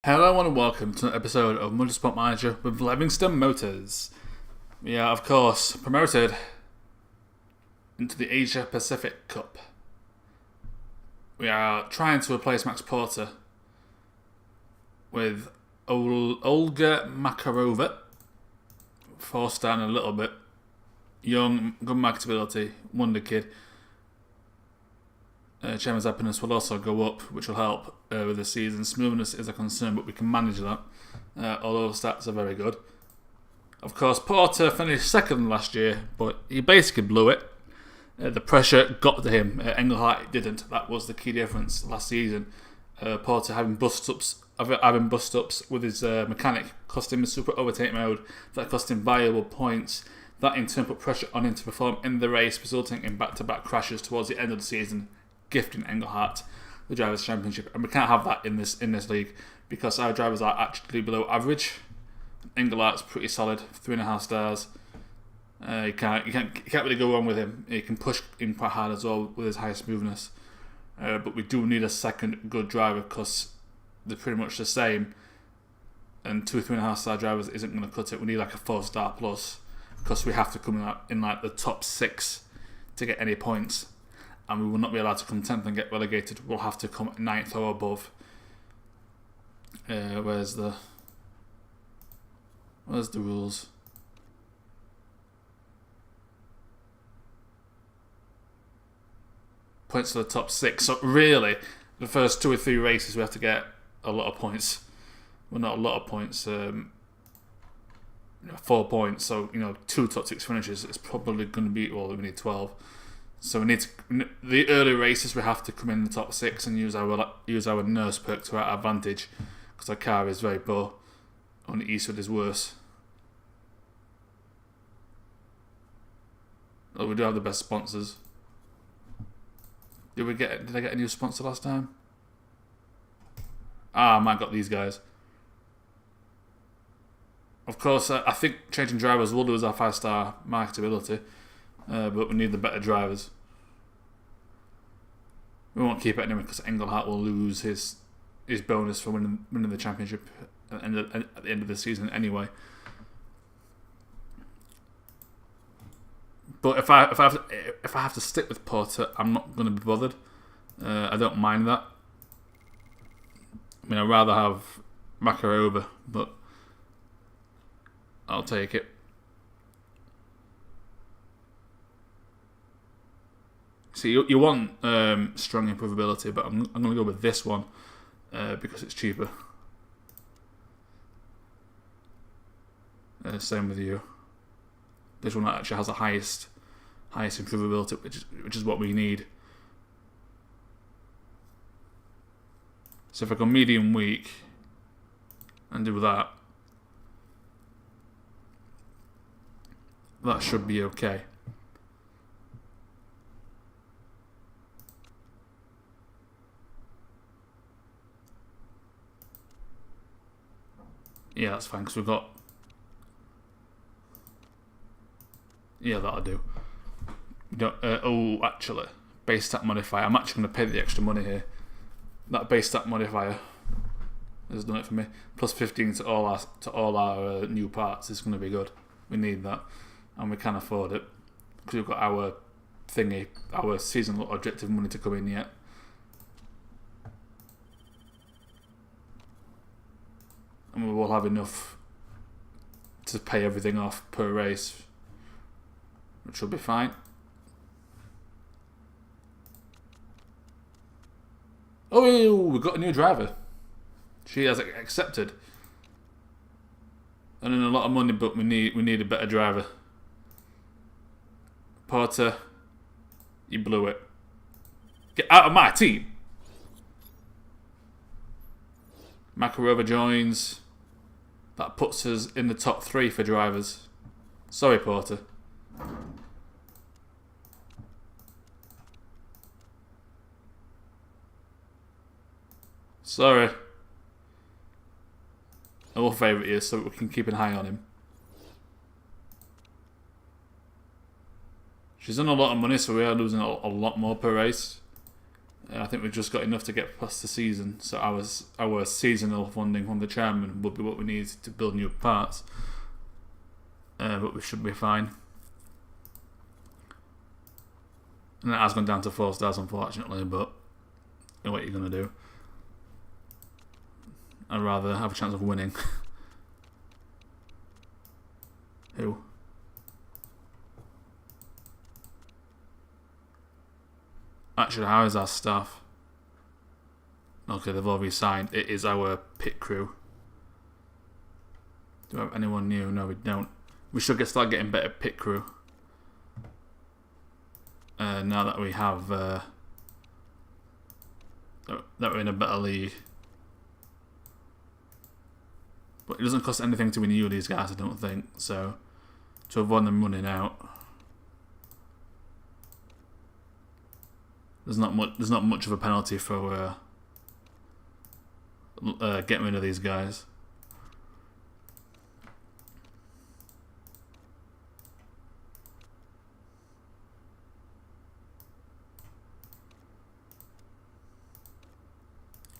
Hello and welcome to an episode of Motorsport Manager with Levingston Motors. We are, of course, promoted into the Asia Pacific Cup. We are trying to replace Max Porter with Olga Makarova, forced down a little bit. Young, good marketability, wonder kid. Chairman's happiness will also go up, which will help with the season. Smoothness is a concern, but we can manage that. Although the stats are very good. Of course, Porter finished second last year, but he basically blew it. The pressure got to him. Engelhardt didn't. That was the key difference last season. Porter having bust-ups with his mechanic cost him a super overtake mode. That cost him valuable points. That in turn put pressure on him to perform in the race, resulting in back-to-back crashes towards the end of the season, gifting Engelhardt the Drivers' Championship. And we can't have that in this league because our drivers are actually below average. Engelhardt's pretty solid, 3.5 stars. You can't really go wrong with him. He can push in quite hard as well with his high smoothness. But we do need a second good driver because they're pretty much the same. And 3.5 star drivers isn't going to cut it. We need like a 4-star plus because we have to come in like the top 6 to get any points. And we will not be allowed to come 10th and get relegated. We'll have to come 9th or above. Where's the rules? Points to the top 6. So really, the first 2 or 3 races we have to get a lot of points. Well, not a lot of points. 4 points. So 2 top 6 finishes. It's probably going to be we need 12. So we need to, the early races we have to come in the top 6 and use our nurse perk to our advantage because our car is very poor. On the Eastwood is worse. Oh, we do have the best sponsors. Did I get a new sponsor last time? I might have got these guys. Of course, I think changing drivers will lose our 5-star marketability. But we need the better drivers. We won't keep it anyway because Engelhardt will lose his bonus for winning the championship at the end of the season anyway. But if I have to stick with Porter, I'm not going to be bothered. I don't mind that. I mean, I'd rather have Makarova, but I'll take it. See, you want strong improvability, but I'm going to go with this one because it's cheaper. Same with you. This one actually has the highest improvability, which is what we need. So if I go medium weak and do that, that should be okay. Yeah, that's fine, because we've got... Yeah, that'll do. We don't, actually, base stat modifier. I'm actually going to pay the extra money here. That base stat modifier has done it for me. Plus 15 to all our new parts is going to be good. We need that, and we can afford it because we've got our seasonal objective money to come in yet. And we will have enough to pay everything off per race, which will be fine. Oh, we've got a new driver. She has accepted. And in a lot of money, but we need a better driver. Porter, you blew it. Get out of my team. Makarova joins. That puts us in the top 3 for drivers. Sorry, Porter. Sorry. I will favourite you so we can keep an eye on him. She's done a lot of money, so we are losing a lot more per race. I think we've just got enough to get past the season. So our seasonal funding from the chairman would be what we need to build new parts. But we should be fine. And it has gone down to 4 stars, unfortunately, but you know what you're going to do. I'd rather have a chance of winning. Who? Actually, how is our staff? Okay, they've all resigned. It is our pit crew. Do we have anyone new? No, we don't. We should start getting better pit crew. Now that we have that we're in a better league. But it doesn't cost anything to renew these guys, I don't think. So to avoid them running out, there's not much of a penalty for getting rid of these guys.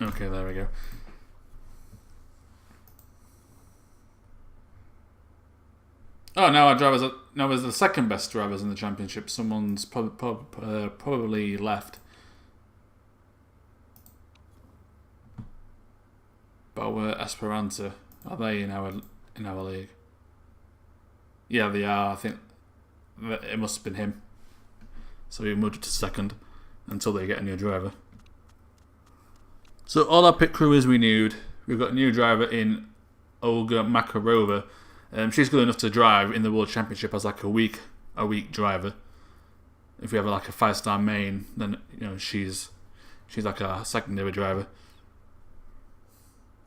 Okay, there we go. Oh, now our drivers now as the second best drivers in the championship. Someone's probably left. Bauer, Esperanza, are they in our league? Yeah, they are. I think it must have been him. So we moved it to second until they get a new driver. So all our pit crew is renewed. We've got a new driver in Olga Makarova. She's good enough to drive in the World Championship as like a week driver. If we have like a 5-star main, then you know she's like a secondary driver,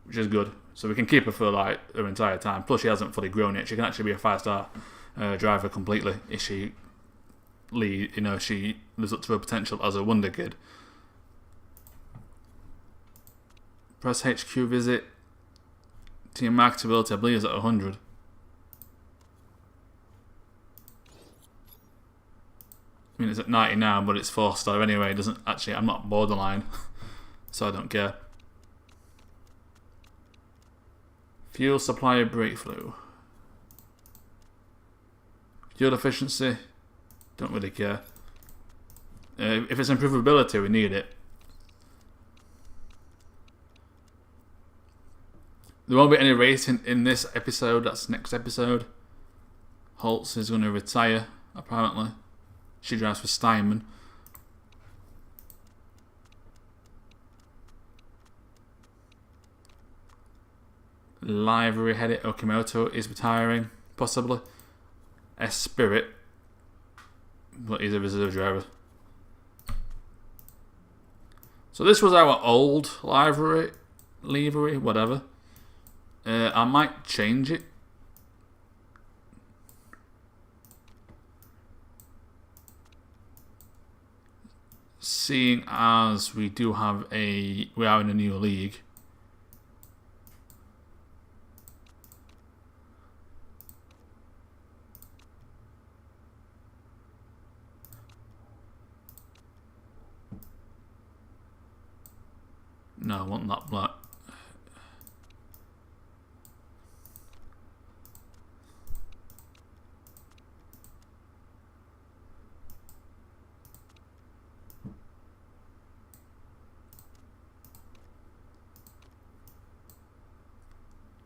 which is good. So we can keep her for like her entire time. Plus she hasn't fully grown yet. She can actually be a 5-star driver completely if she she lives up to her potential as a wonder kid. Press HQ visit. Team marketability, I believe, is at 100. I mean, it's at 90 now, but it's 4-star anyway. It doesn't actually. I'm not borderline, so I don't care. Fuel supply breakthrough. Fuel efficiency, don't really care. If it's improvability, we need it. There won't be any racing in this episode. That's next episode. Holtz is going to retire, apparently. She drives for Steinman. Livery headed Okimoto is retiring, possibly. Spirit, but he's a reserve driver. So this was our old livery, whatever. I might change it. Seeing as we are in a new league. No, I want that black.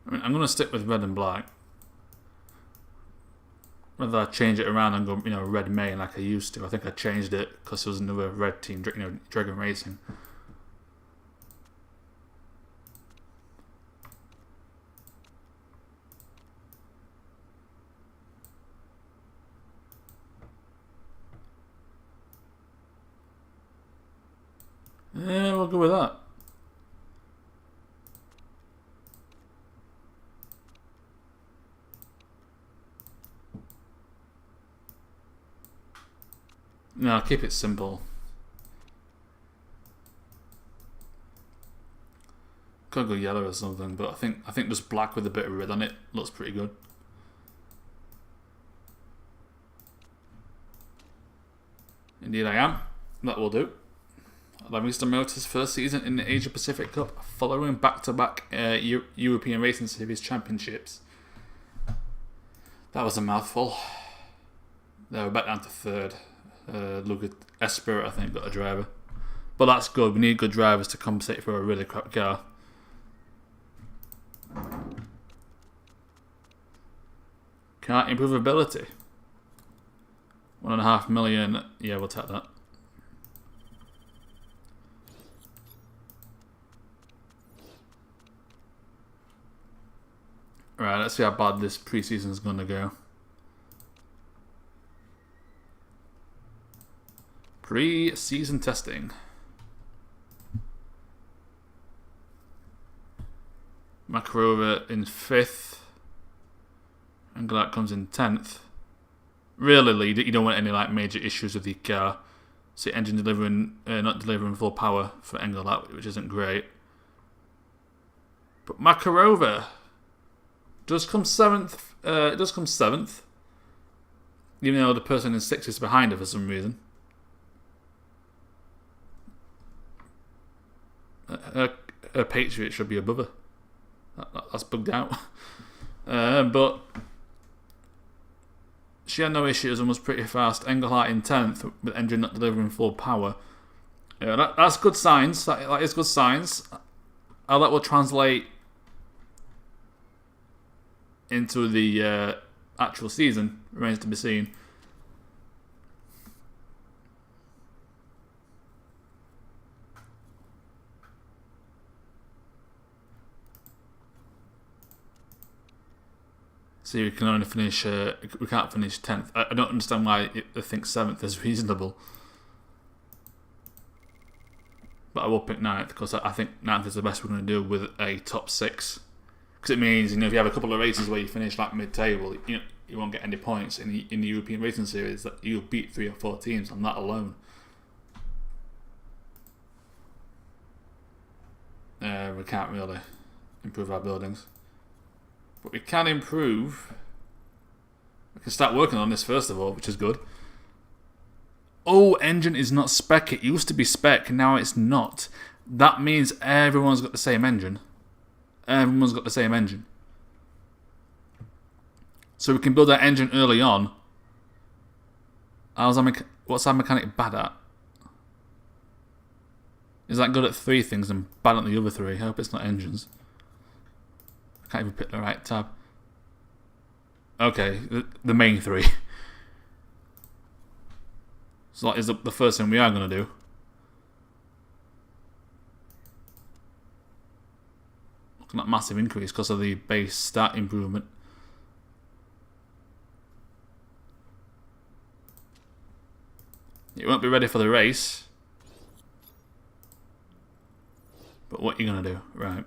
I'm going to stick with red and black. Whether I change it around and go, red main like I used to. I think I changed it because there was another red team, Dragon Racing. Yeah, we'll go with that. No, keep it simple. Could go yellow or something, but I think just black with a bit of red on it looks pretty good. Indeed I am. That will do. Levingston Motors' first season in the Asia Pacific Cup, following back-to-back European Racing Series championships. That was a mouthful. They were back down to third. Look at Esprit, I think, got a driver. But that's good. We need good drivers to compensate for a really crap car. Car improvability. 1.5 million. Yeah, we'll take that. Right, let's see how bad this preseason is going to go. Pre-season testing. Makarova in 5th. And Glad comes in 10th. Really, you don't want any like major issues with the car. See, engine delivering, not delivering full power for Engelhardt, which isn't great. But Makarova does come 7th. It does come 7th, even though the person in 6th is behind her for some reason. Her Patriot should be above her. That's bugged out. But she had no issues and was pretty fast. Engelhardt in 10th with engine not delivering full power. That's good signs. That is good signs. How that will translate into the actual season remains to be seen. So we can only finish. We can't finish 10th. I don't understand why they think 7th is reasonable. But I will pick 9th because I think 9th is the best we're going to do with a top 6. Because it means, if you have a couple of races where you finish like mid-table, you won't get any points in the European Racing Series. That you'll beat 3 or 4 teams on that alone. We can't really improve our buildings. But we can improve. We can start working on this first of all, which is good. Oh, engine is not spec. It used to be spec, now it's not. That means everyone's got the same engine. Everyone's got the same engine. So we can build that engine early on. What's our mechanic bad at? Is that good at 3 things and bad at the other 3? I hope it's not engines. I can't even pick the right tab. Okay, the main 3. So that is the first thing we are going to do. Looking at massive increase because of the base stat improvement. It won't be ready for the race. But what are you going to do? Right.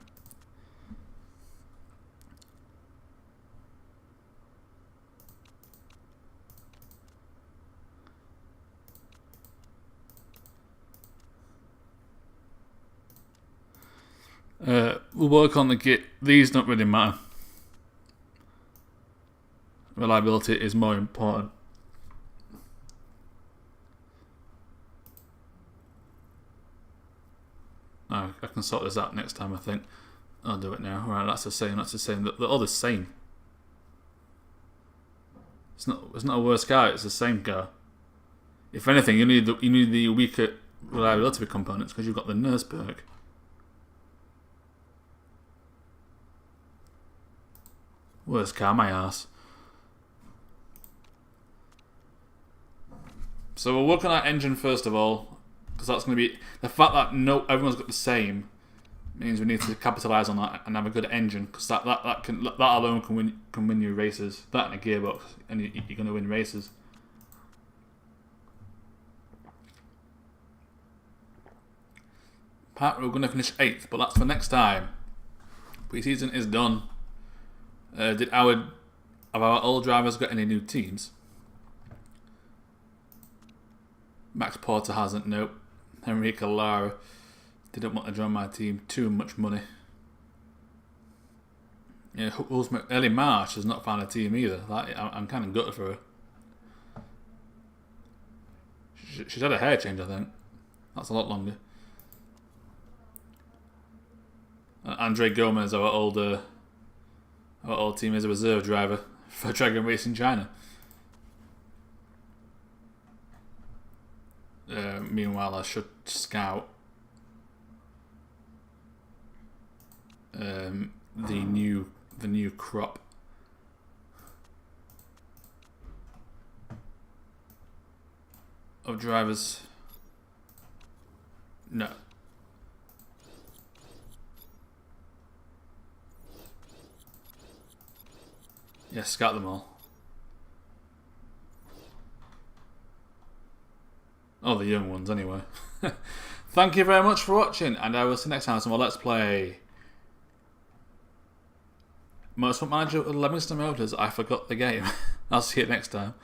We'll work on the kit. These don't really matter. Reliability is more important. I can sort this out next time, I think. I'll do it now. Right, that's the same. They're all the same. It's not a worse car. It's the same car. If anything, you need the weaker reliability components because you've got the nurse perk. Worst car, my ass. So we'll work on our engine first of all, because that's going to be the fact that everyone's got the same means we need to capitalise on that and have a good engine, because that alone can win you races. That and a gearbox, and you're going to win races. Apparently we're going to finish 8th, but that's for next time. Pre-season is done. Have our old drivers got any new teams? Max Porter hasn't, nope. Enrico Lara didn't want to join my team, too much money. Yeah, Ellie Marsh has not found a team either. I'm kind of gutted for her. She's had a hair change, I think. That's a lot longer. Andre Gomez, our old team, is a reserve driver for Dragon Racing China. Meanwhile, I should scout the new crop of drivers. No. Yeah, scout them all. Oh, the young ones, anyway. Thank you very much for watching, and I will see you next time. So, let's play Motorsport Manager with Levingston Motors. I forgot the game. I'll see you next time.